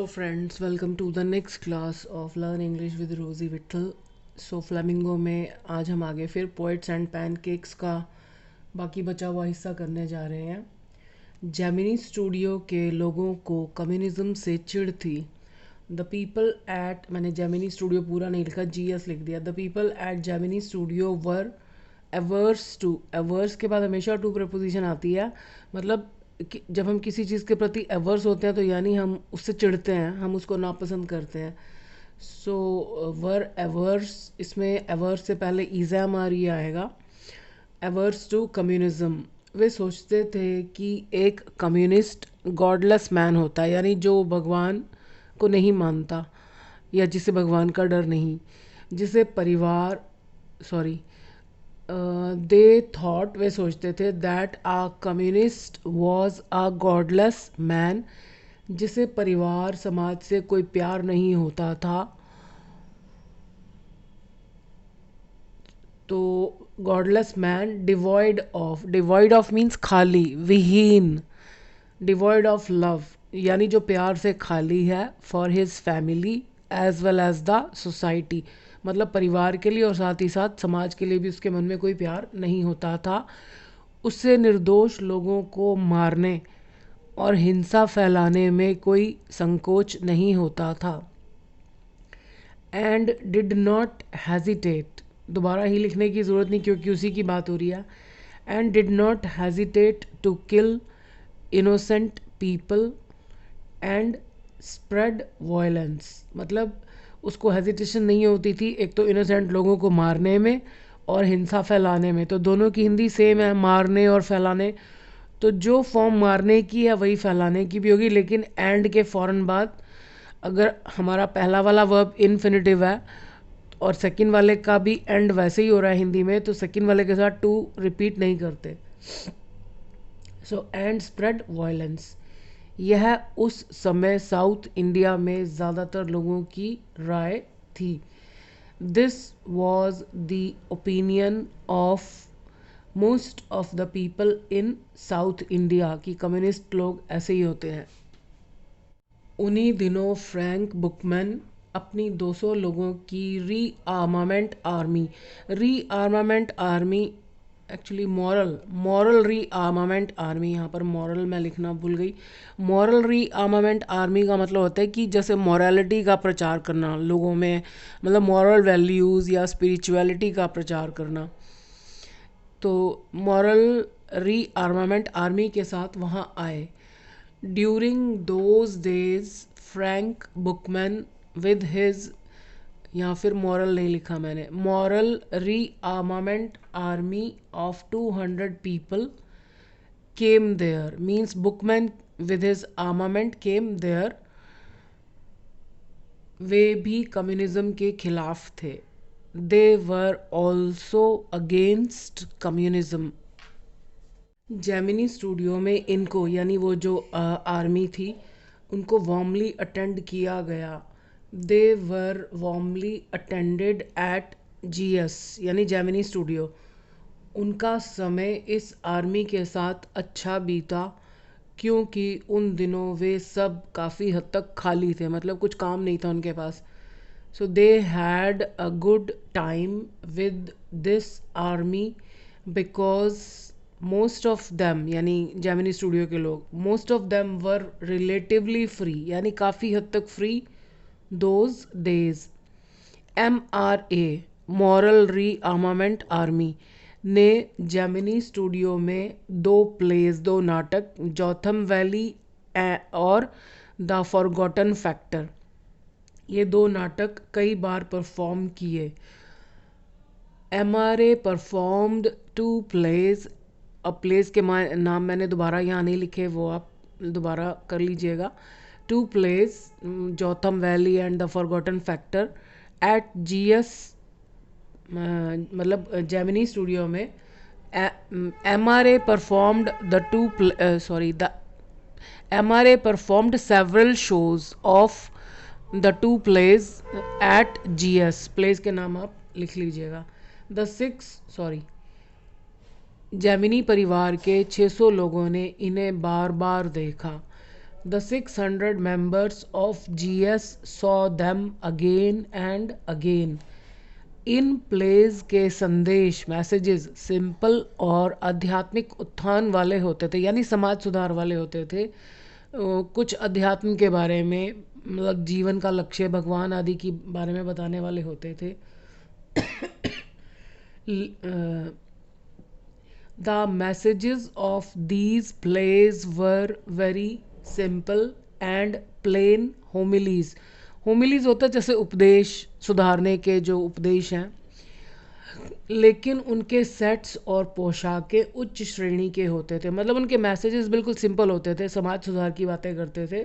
friends, welcome to the next class of Learn English with Rosie Vittal. So flamingo में आज हम आगे फिर पोएट्स एंड पैनकेक्स का बाकी बचा हुआ हिस्सा करने जा रहे हैं। जेमिनी स्टूडियो के लोगों को कम्युनिज्म से चिढ़ थी। द पीपल एट, मैंने जेमिनी स्टूडियो पूरा नहीं लिखा, GS लिख दिया। The people at Gemini studio were averse to, averse के बाद हमेशा टू प्रपोजिशन आती है। मतलब जब हम किसी चीज़ के प्रति एवर्स होते हैं तो यानी हम उससे चिढ़ते हैं, हम उसको नापसंद करते हैं। सो वर एवर्स, इसमें एवर्स से इज़ा ईज़ामारी आएगा। एवर्स टू कम्युनिज्म, वे सोचते थे कि एक कम्युनिस्ट गॉडलेस मैन होता है, यानी जो भगवान को नहीं मानता या जिसे भगवान का डर नहीं, जिसे परिवार दे थॉट, वे सोचते थे that a communist was a godless man, जिसे परिवार समाज से कोई प्यार नहीं होता था। तो godless man devoid of means खाली, विहीन, डिवॉइड ऑफ लव यानी जो प्यार से खाली है, for his family as well as the society, मतलब परिवार के लिए और साथ ही साथ समाज के लिए भी उसके मन में कोई प्यार नहीं होता था। उससे निर्दोष लोगों को मारने और हिंसा फैलाने में कोई संकोच नहीं होता था। एंड डिड नॉट हेजिटेट, दोबारा ही लिखने की ज़रूरत नहीं क्योंकि उसी की बात हो रही है। And did not hesitate to kill innocent people and spread violence, मतलब उसको हेजिटेशन नहीं होती थी एक तो इनोसेंट लोगों को मारने में और हिंसा फैलाने में। तो दोनों की हिंदी सेम है, मारने और फैलाने। तो जो फॉर्म मारने की है वही फैलाने की भी होगी, लेकिन एंड के फ़ौरन बाद अगर हमारा पहला वाला वर्ब इन्फिनिटिव है और सेकंड वाले का भी एंड वैसे ही हो रहा है हिंदी में, तो सेकंड वाले के साथ टू रिपीट नहीं करते। सो एंड स्प्रेड वायलेंस, यह उस समय साउथ इंडिया में ज़्यादातर लोगों की राय थी। This was the opinion of most of the people in south India, कि कम्युनिस्ट लोग ऐसे ही होते हैं। उन्हीं दिनों फ्रैंक बुकमैन अपनी 200 लोगों की री armament army actually moral re armament army, यहाँ पर मॉरल मैं लिखना भूल गई। मॉरल री आर्मामेंट आर्मी का मतलब होता है कि जैसे मॉरलिटी का प्रचार करना लोगों में, मतलब मॉरल वैल्यूज़ या स्पिरिचुअलिटी का प्रचार करना। तो मॉरल री आर्मामेंट आर्मी के साथ वहाँ आए। During those days Frank Buchman with his, या फिर मॉरल नहीं लिखा मैंने, moral re armament army of 200 people came there, means Buchman with his armament came there, वे भी कम्युनिज्म के खिलाफ थे। They were also against communism. Gemini studio में इनको, यानी वो जो आर्मी थी, उनको वार्मली अटेंड किया गया। दे वर वार्मली अटेंडेड एट GS, यानी जेमिनी स्टूडियो। उनका समय इस आर्मी के साथ अच्छा बीता क्योंकि उन दिनों वे सब काफ़ी हद तक खाली थे, मतलब कुछ काम नहीं था उनके पास। So they had a good time with this army because most of them, यानी जेमिनी स्टूडियो के लोग, most of them were relatively free, यानी काफ़ी हद तक free those days. MRA moral re armament army ने जेमिनी स्टूडियो में 2 नाटक, जोथम वैली और द फॉरगॉटन फैक्टर, ये 2 नाटक कई बार परफॉर्म किए। MRA परफॉर्म्ड 2 प्लेज, अब प्लेस के नाम मैंने दोबारा यहाँ नहीं लिखे, वो आप दोबारा कर लीजिएगा। 2 plays, Jotham Valley and the forgotten factor, at GS, मतलब जेमिनी स्टूडियो में। MRA performed the MRA performed several shows of the 2 plays at GS, plays के नाम आप लिख लीजिएगा। जेमिनी परिवार के 600 लोगों ने इन्हें बार बार देखा। The 600 members of GS saw them again and again. इन प्लेज के संदेश मैसेजेस सिंपल और आध्यात्मिक उत्थान वाले होते थे, यानी समाज सुधार वाले होते थे। कुछ अध्यात्म के बारे में, मतलब जीवन का लक्ष्य, भगवान आदि की बारे में बताने वाले होते थे। The messages of these plays were very simple and plain homilies. homilies होता है जैसे उपदेश, सुधारने के जो उपदेश हैं, लेकिन उनके सेट्स और पोशाकें उच्च श्रेणी के होते थे। मतलब उनके मैसेजेस बिल्कुल सिंपल होते थे, समाज सुधार की बातें करते थे,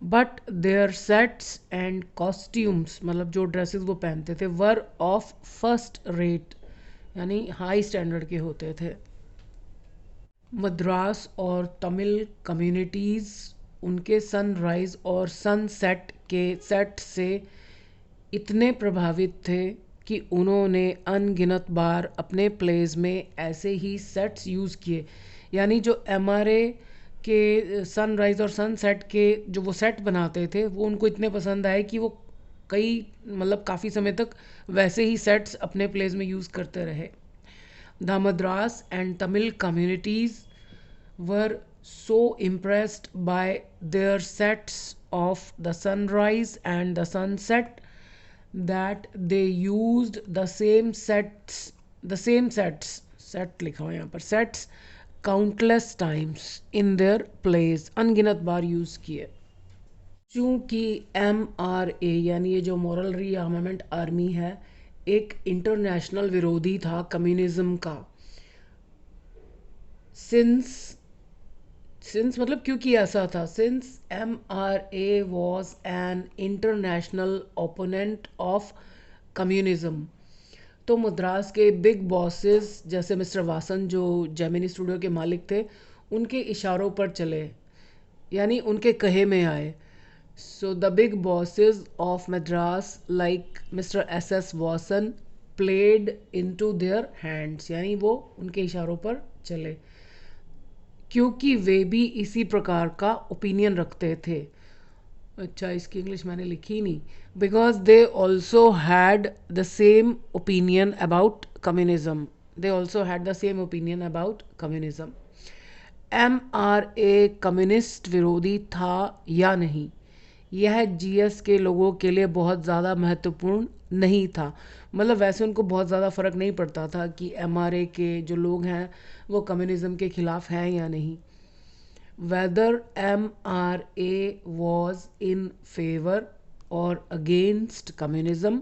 but their sets and costumes, मतलब जो ड्रेसेस वो पहनते थे, वर ऑफ फर्स्ट रेट, यानी हाई स्टैंडर्ड के होते थे। मद्रास और तमिल कम्युनिटीज़ उनके सनराइज़ और सनसेट के सेट से इतने प्रभावित थे कि उन्होंने अनगिनत बार अपने प्लेज में ऐसे ही सेट्स यूज़ किए। यानी जो एमआरए के सनराइज़ और सनसेट के जो वो सेट बनाते थे, वो उनको इतने पसंद आए कि वो कई, मतलब काफ़ी समय तक वैसे ही सेट्स अपने प्लेज में यूज़ करते रहे। The Madras and Tamil communities were so impressed by their sets of the sunrise and the sunset that they used set लिखा हुआ यहाँ पर, sets countless times in their plays, अनगिनत बार यूज़ किए। चूँकि MRA यानी ये जो मॉरल रीआर्मामेंट आर्मी है, एक इंटरनेशनल विरोधी था कम्युनिज्म का। सिंस मतलब क्योंकि ऐसा था, since MRA was an international opponent of communism, तो मद्रास के बिग बॉसेस जैसे मिस्टर वासन, जो जेमिनी स्टूडियो के मालिक थे, उनके इशारों पर चले, यानी उनके कहे में आए। So the big bosses of Madras like Mr. S.S. Watson played into their hands, यानी वो उनके इशारों पर चले क्योंकि वे भी इसी प्रकार का ओपिनियन रखते थे। अच्छा, इसकी इंग्लिश मैंने लिखी नहीं। Because they also had the same opinion about communism, they also had the same opinion about communism. MRA communist विरोधी था या नहीं, यह GS के लोगों के लिए बहुत ज़्यादा महत्वपूर्ण नहीं था। मतलब वैसे उनको बहुत ज़्यादा फ़र्क नहीं पड़ता था कि MRA के जो लोग हैं वो कम्युनिज़म के ख़िलाफ़ हैं या नहीं। Whether MRA was in favour और against communism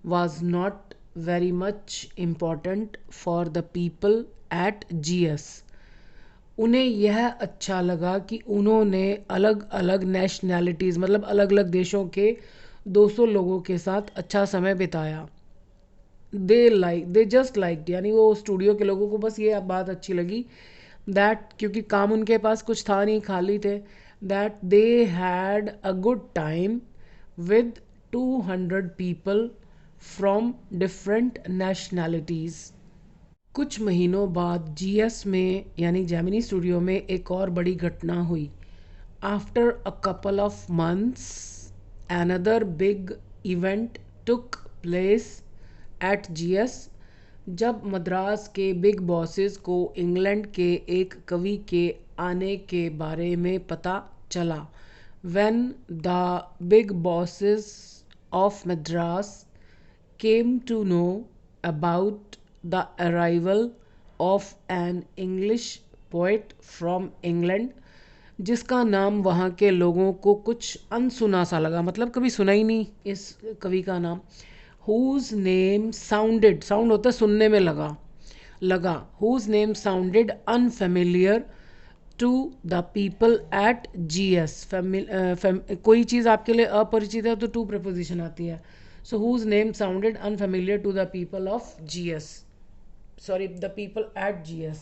was not very much important for the people at GS। उन्हें यह अच्छा लगा कि उन्होंने अलग अलग नेशनैलिटीज़, मतलब अलग अलग देशों के 200 लोगों के साथ अच्छा समय बिताया। दे जस्ट लाइक, यानी वो स्टूडियो के लोगों को बस ये बात अच्छी लगी दैट, क्योंकि काम उनके पास कुछ था नहीं, खाली थे, that they had a good time with 200 people from different nationalities. कुछ महीनों बाद GS में यानी जेमिनी स्टूडियो में एक और बड़ी घटना हुई। After a couple of months another big event took place at GS। जब मद्रास के बिग बॉसेस को इंग्लैंड के एक कवि के आने के बारे में पता चला, when the big bosses of Madras came to know about the arrival of an English poet from England, जिसका नाम वहाँ के लोगों को कुछ अनसुना सा लगा, मतलब कभी सुना ही नहीं इस कवि का नाम। whose name sounded, साउंड होता है सुनने में लगा whose name sounded unfamiliar to the people at GS। कोई चीज़ आपके लिए अपरिचित है तो टू प्रपोजिशन आती है। So whose name sounded unfamiliar to the people of GS, sorry, the people at GS।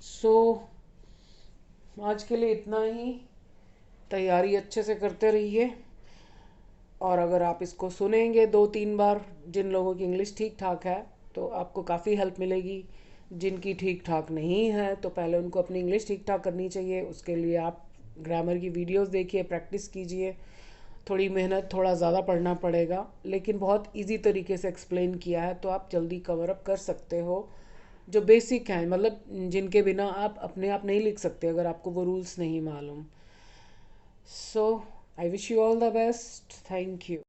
So आज के लिए इतना ही। तैयारी अच्छे से करते रहिए, और अगर आप इसको सुनेंगे 2-3 बार, जिन लोगों की इंग्लिश ठीक ठाक है, तो आपको काफ़ी हेल्प मिलेगी जिनकी ठीक ठाक नहीं है तो पहले उनको अपनी इंग्लिश ठीक ठाक करनी चाहिए। उसके लिए आप ग्रामर की वीडियोस देखिए, प्रैक्टिस कीजिए। थोड़ी मेहनत, थोड़ा ज़्यादा पढ़ना पड़ेगा, लेकिन बहुत इजी तरीके से एक्सप्लेन किया है तो आप जल्दी कवर अप कर सकते हो। जो बेसिक हैं, मतलब जिनके बिना आप अपने आप नहीं लिख सकते अगर आपको वो रूल्स नहीं मालूम। So I wish you all the best. Thank you.